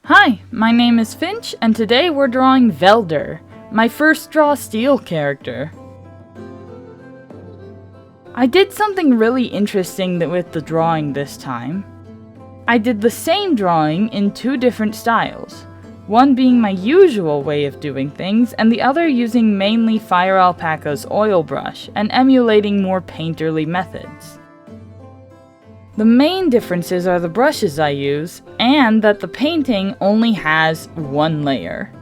Hi, my name is Finch, and today we're drawing Velder, my first Draw Steel character. I did something really interesting with the drawing this time. I did the same drawing in two different styles, one being my usual way of doing things, and the other using mainly Fire Alpaca's oil brush and emulating more painterly methods. The main differences are the brushes I use, and that the painting only has one layer.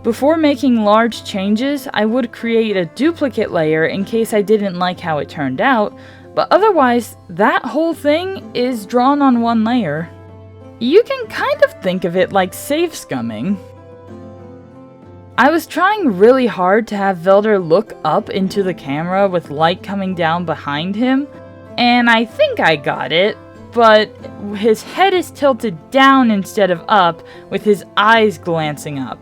Before making large changes, I would create a duplicate layer in case I didn't like how it turned out, but otherwise, that whole thing is drawn on one layer. You can kind of think of it like save scumming. I was trying really hard to have Velder look up into the camera with light coming down behind him, and I think I got it, but his head is tilted down instead of up, with his eyes glancing up.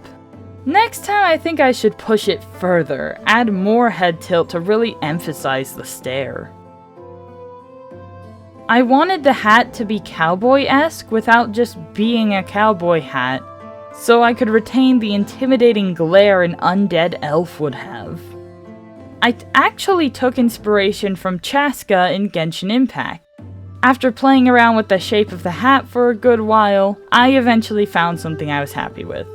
Next time I think I should push it further, add more head tilt to really emphasize the stare. I wanted the hat to be cowboy-esque without just being a cowboy hat, so I could retain the intimidating glare an undead elf would have. I actually took inspiration from Chaska in Genshin Impact. After playing around with the shape of the hat for a good while, I eventually found something I was happy with.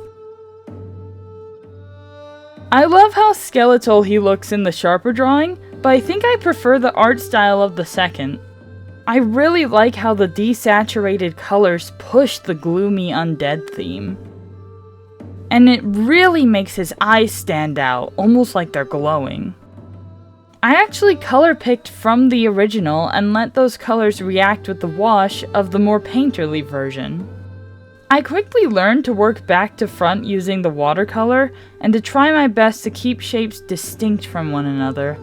I love how skeletal he looks in the sharper drawing, but I think I prefer the art style of the second. I really like how the desaturated colors push the gloomy undead theme. And it really makes his eyes stand out, almost like they're glowing. I actually color picked from the original and let those colors react with the wash of the more painterly version. I quickly learned to work back to front using the watercolor and to try my best to keep shapes distinct from one another.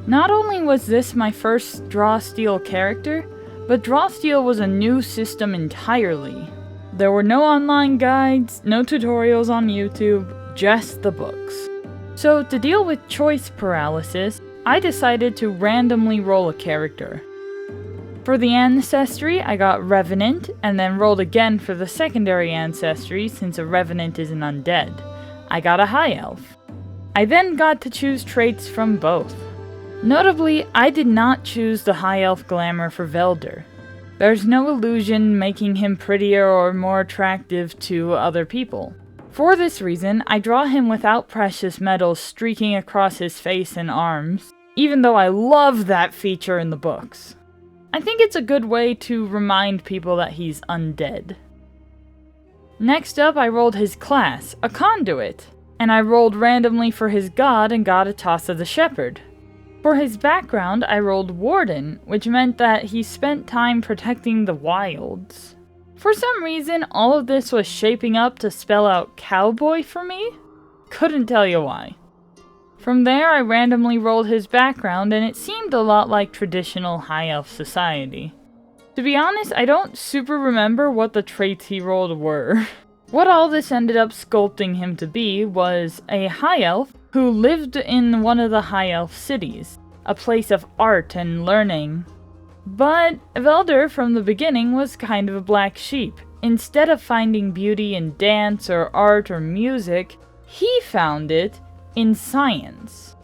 Not only was this my first Draw Steel character, but Draw Steel was a new system entirely. There were no online guides, no tutorials on YouTube, just the books. So to deal with choice paralysis, I decided to randomly roll a character. For the ancestry, I got Revenant, and then rolled again for the secondary ancestry since a Revenant is an undead. I got a High Elf. I then got to choose traits from both. Notably, I did not choose the High Elf glamour for Velder. There's no illusion making him prettier or more attractive to other people. For this reason, I draw him without precious metals streaking across his face and arms, even though I love that feature in the books. I think it's a good way to remind people that he's undead. Next up, I rolled his class, a Conduit, and I rolled randomly for his god and got Atasa the Shepherd. For his background, I rolled Warden, which meant that he spent time protecting the wilds. For some reason, all of this was shaping up to spell out cowboy for me. Couldn't tell you why. From there, I randomly rolled his background, and it seemed a lot like traditional High Elf society. To be honest, I don't super remember what the traits he rolled were. What all this ended up sculpting him to be was a High Elf who lived in one of the High Elf cities, a place of art and learning. But Velder from the beginning was kind of a black sheep. Instead of finding beauty in dance or art or music, he found it in science.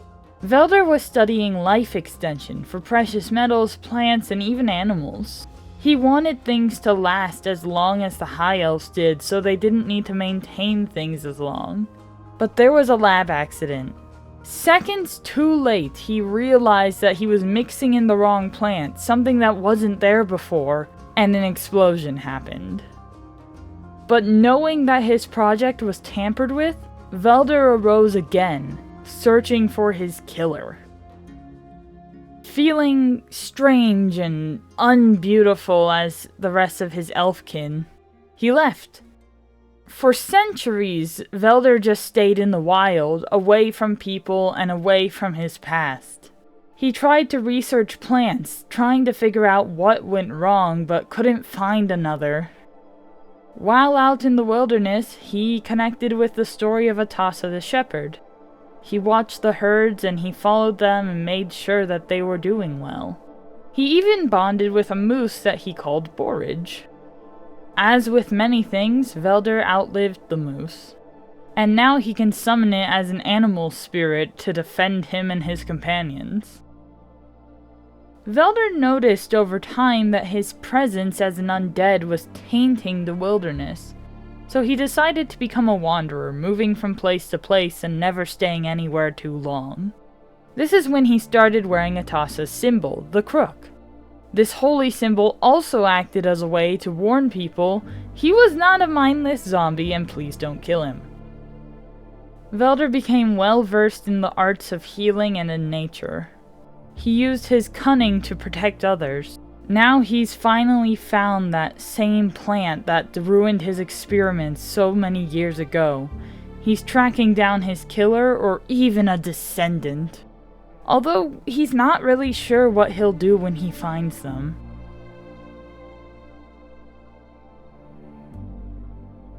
Velder was studying life extension for precious metals, plants, and even animals. He wanted things to last as long as the High Elves did, so they didn't need to maintain things as long. But there was a lab accident. Seconds too late, he realized that he was mixing in the wrong plant, something that wasn't there before, and an explosion happened. But knowing that his project was tampered with, Velder arose again, searching for his killer. Feeling strange and unbeautiful as the rest of his elfkin, he left. For centuries, Velder just stayed in the wild, away from people and away from his past. He tried to research plants, trying to figure out what went wrong, but couldn't find another. While out in the wilderness, he connected with the story of Atasa the Shepherd. He watched the herds and he followed them and made sure that they were doing well. He even bonded with a moose that he called Borage. As with many things, Velder outlived the moose, and now he can summon it as an animal spirit to defend him and his companions. Velder noticed over time that his presence as an undead was tainting the wilderness, so he decided to become a wanderer, moving from place to place and never staying anywhere too long. This is when he started wearing Atasa's symbol, the crook. This holy symbol also acted as a way to warn people he was not a mindless zombie and please don't kill him. Velder became well versed in the arts of healing and in nature. He used his cunning to protect others. Now he's finally found that same plant that ruined his experiments so many years ago. He's tracking down his killer or even a descendant. Although he's not really sure what he'll do when he finds them.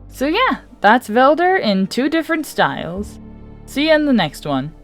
So yeah, that's Velder in 2 different styles. See you in the next one.